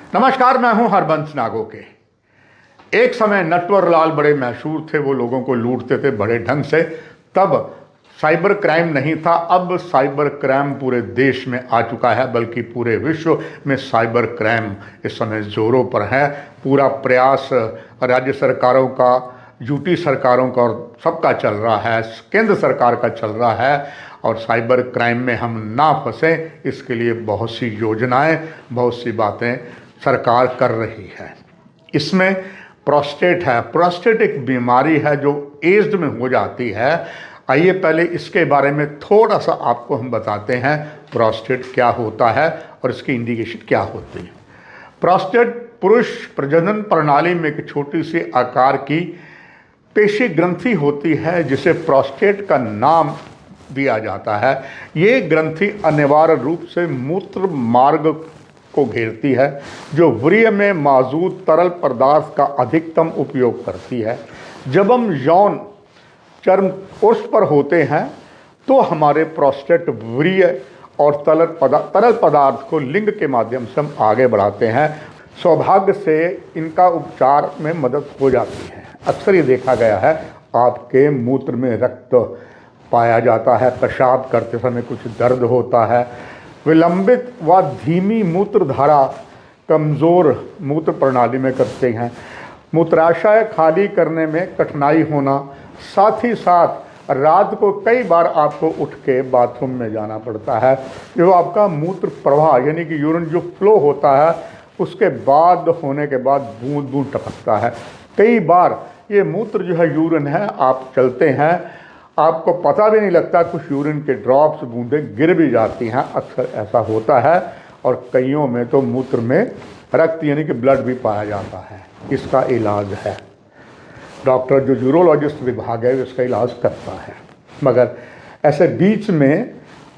नमस्कार, मैं हूं हरबंस नागोके। एक समय नटवर लाल बड़े मशहूर थे, वो लोगों को लूटते थे बड़े ढंग से। तब साइबर क्राइम नहीं था। अब साइबर क्राइम पूरे देश में आ चुका है, बल्कि पूरे विश्व में साइबर क्राइम इस समय जोरों पर है। पूरा प्रयास राज्य सरकारों का, यूटी सरकारों का और सबका चल रहा है, केंद्र सरकार का चल रहा है। और साइबर क्राइम में हम ना फंसें, इसके लिए बहुत सी योजनाएं, बहुत सी बातें सरकार कर रही है। इसमें प्रोस्टेट है। प्रोस्टेट एक बीमारी है जो एज्ड में हो जाती है। आइए पहले इसके बारे में थोड़ा सा आपको हम बताते हैं, प्रोस्टेट क्या होता है और इसकी इंडिकेशन क्या होती है। प्रोस्टेट पुरुष प्रजनन प्रणाली में एक छोटी सी आकार की पेशी ग्रंथि होती है, जिसे प्रोस्टेट का नाम दिया जाता है। ये ग्रंथि अनिवार्य रूप से मूत्र मार्ग को घेरती है, जो वीर्य में मौजूद तरल पदार्थ का अधिकतम उपयोग करती है। जब हम यौन चर्म कोष पर होते हैं तो हमारे प्रोस्टेट वीर्य और तरल पदार्थ को लिंग के माध्यम से हम आगे बढ़ाते हैं। सौभाग्य से इनका उपचार में मदद हो जाती है। अक्सर ये देखा गया है, आपके मूत्र में रक्त पाया जाता है, पेशाब करते समय कुछ दर्द होता है, विलंबित व धीमी मूत्रधारा, कमज़ोर मूत्र प्रणाली में करते हैं, मूत्राशय खाली करने में कठिनाई होना, साथ ही साथ रात को कई बार आपको उठ के बाथरूम में जाना पड़ता है। जो आपका मूत्र प्रवाह यानी कि यूरिन जो फ्लो होता है, उसके बाद होने के बाद बूंद बूंद टपकता है। कई बार ये मूत्र जो है, यूरिन है, आप चलते हैं, आपको पता भी नहीं लगता, कुछ यूरिन के ड्रॉप्स बूंदें गिर भी जाती हैं। अक्सर ऐसा होता है और कईयों में तो मूत्र में रक्त यानी कि ब्लड भी पाया जाता है। इसका इलाज है, डॉक्टर जो यूरोलॉजिस्ट विभाग है इसका इलाज करता है। मगर ऐसे बीच में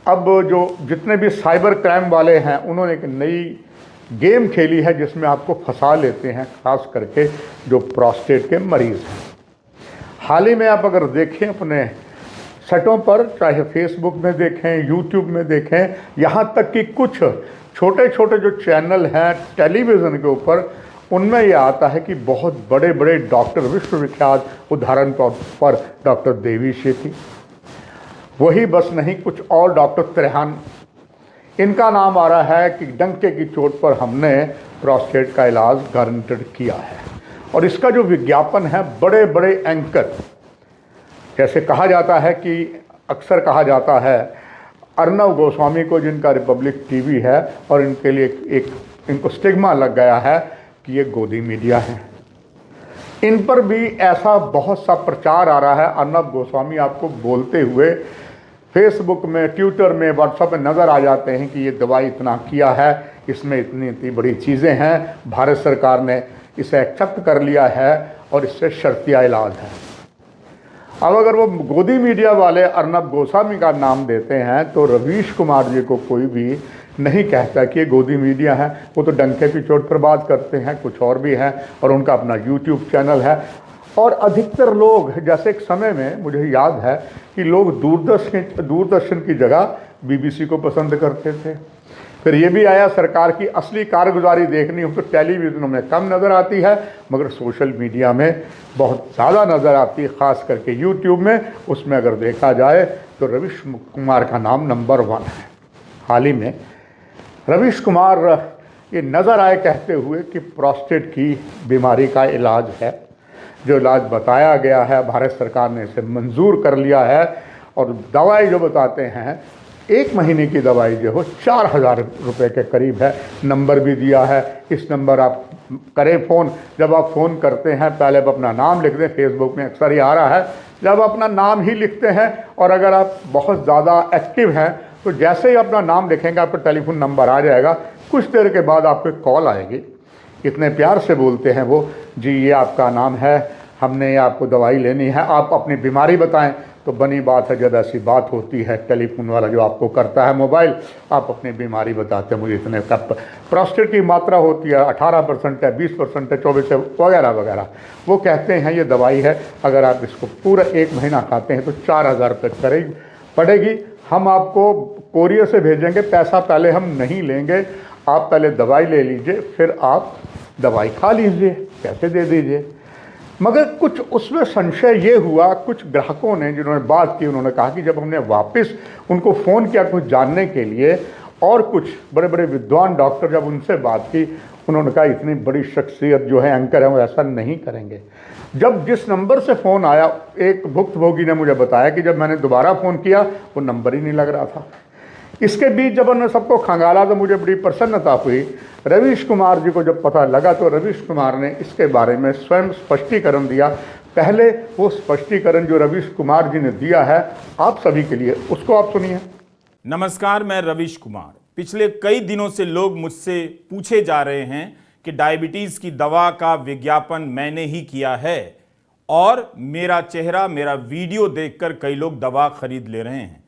अब जो जितने भी साइबर क्राइम वाले हैं, उन्होंने एक नई गेम खेली है जिसमें आपको फंसा लेते हैं, खास करके जो प्रोस्टेट के मरीज़ हैं। हाल ही में आप अगर देखें अपने सेटों पर, चाहे फेसबुक में देखें, यूट्यूब में देखें, यहाँ तक कि कुछ छोटे छोटे जो चैनल हैं टेलीविज़न के ऊपर, उनमें यह आता है कि बहुत बड़े बड़े डॉक्टर, विश्वविख्यात, उदाहरण पर डॉक्टर देवी शेट्टी, वही बस नहीं, कुछ और डॉक्टर त्रेहान, इनका नाम आ रहा है कि डंके की चोट पर हमने प्रोस्टेट का इलाज गारंटेड किया है। और इसका जो विज्ञापन है, बड़े बड़े एंकर, जैसे कहा जाता है कि अक्सर कहा जाता है अर्नब गोस्वामी को, जिनका रिपब्लिक टीवी है, और इनके लिए इनको स्टिग्मा लग गया है कि ये गोदी मीडिया है। इन पर भी ऐसा बहुत सा प्रचार आ रहा है। अर्नब गोस्वामी आपको बोलते हुए फेसबुक में, ट्विटर में, व्हाट्सएप में नज़र आ जाते हैं कि ये दवाई इतना किया है, इसमें इतनी इतनी बड़ी चीज़ें हैं, भारत सरकार ने इसे एक्सेप्ट कर लिया है और इससे शर्तिया इलाज है। अब अगर वो गोदी मीडिया वाले अर्नब गोस्वामी का नाम देते हैं तो रवीश कुमार जी को कोई भी नहीं कहता कि ये गोदी मीडिया है। वो तो डंके की चोट पर बात करते हैं, कुछ और भी है, और उनका अपना यूट्यूब चैनल है। और अधिकतर लोग, जैसे एक समय में मुझे याद है कि लोग दूरदर्शन की जगह BBC को पसंद करते थे। फिर ये भी आया, सरकार की असली कारगुजारी देखनी हो तो टेलीविज़नों में कम नज़र आती है, मगर सोशल मीडिया में बहुत ज़्यादा नज़र आती है, ख़ास करके यूट्यूब में। उसमें अगर देखा जाए तो रवीश कुमार का नाम नंबर 1 है। हाल ही में रवीश कुमार ये नज़र आए कहते हुए कि प्रोस्टेट की बीमारी का इलाज है। जो इलाज बताया गया है, भारत सरकार ने इसे मंजूर कर लिया है। और दवाई जो बताते हैं, 1 महीने की दवाई जो हो 4000 रुपये के करीब है। नंबर भी दिया है, इस नंबर आप करें फ़ोन। जब आप फ़ोन करते हैं, पहले आप अपना नाम लिख दें, फेसबुक में अक्सर ही आ रहा है, जब अपना नाम ही लिखते हैं, और अगर आप बहुत ज़्यादा एक्टिव हैं तो जैसे ही अपना नाम लिखेंगे आपका टेलीफोन नंबर आ जाएगा। कुछ देर के बाद आपको कॉल आएगी। इतने प्यार से बोलते हैं वो, जी ये आपका नाम है, हमने आपको दवाई लेनी है, आप अपनी बीमारी बताएं। तो बनी बात है, जब ऐसी बात होती है, टेलीफोन वाला जो आपको करता है मोबाइल, आप अपनी बीमारी बताते हैं, मुझे इतने कप प्रोस्टेट की मात्रा होती है, 18% है, 20% है, 24 है, वगैरह वगैरह। वो कहते हैं ये दवाई है, अगर आप इसको पूरा 1 महीना खाते हैं तो 4000 रुपये पड़ेगी। हम आपको कोरियर से भेजेंगे, पैसा पहले हम नहीं लेंगे। आप पहले दवाई ले लीजिए, फिर आप दवाई खा लीजिए, पैसे दे दीजिए। मगर कुछ उसमें संशय ये हुआ, कुछ ग्राहकों ने जिन्होंने बात की, उन्होंने कहा कि जब हमने वापस उनको फ़ोन किया कुछ जानने के लिए, और कुछ बड़े बड़े विद्वान डॉक्टर जब उनसे बात की, उन्होंने कहा इतनी बड़ी शख्सियत जो है एंकर है वो ऐसा नहीं करेंगे। जब जिस नंबर से फ़ोन आया, एक भुक्तभोगी ने मुझे बताया कि जब मैंने दोबारा फ़ोन किया वो नंबर ही नहीं लग रहा था। इसके बीच जब उन्होंने सबको खंगाला तो मुझे बड़ी प्रसन्नता हुई। रवीश कुमार जी को जब पता लगा तो रवीश कुमार ने इसके बारे में स्वयं स्पष्टीकरण दिया। पहले वो स्पष्टीकरण जो रवीश कुमार जी ने दिया है आप सभी के लिए, उसको आप सुनिए। नमस्कार, मैं रवीश कुमार। पिछले कई दिनों से लोग मुझसे पूछे जा रहे हैं कि डायबिटीज की दवा का विज्ञापन मैंने ही किया है, और मेरा चेहरा, मेरा वीडियो देखकर कई लोग दवा खरीद ले रहे हैं।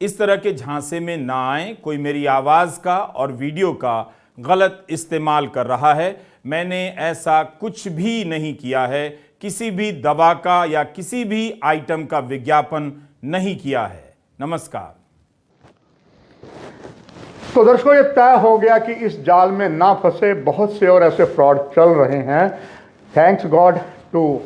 इस तरह के झांसे में ना आए, कोई मेरी आवाज का और वीडियो का गलत इस्तेमाल कर रहा है। मैंने ऐसा कुछ भी नहीं किया है, किसी भी दवा का या किसी भी आइटम का विज्ञापन नहीं किया है। नमस्कार। तो दर्शकों, ये तय हो गया कि इस जाल में ना फंसे, बहुत से और ऐसे फ्रॉड चल रहे हैं। Thanks God to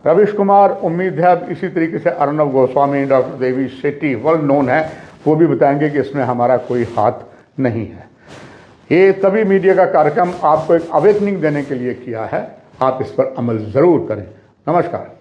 Ravish Kumar. उम्मीद है अब इसी तरीके से Arnab Goswami, doctor Devi Shetty well known है, वो भी बताएंगे कि इसमें हमारा कोई हाथ नहीं है। ये तभी मीडिया का कार्यक्रम आपको एक अवेकनिंग देने के लिए किया है। आप इस पर अमल ज़रूर करें। नमस्कार।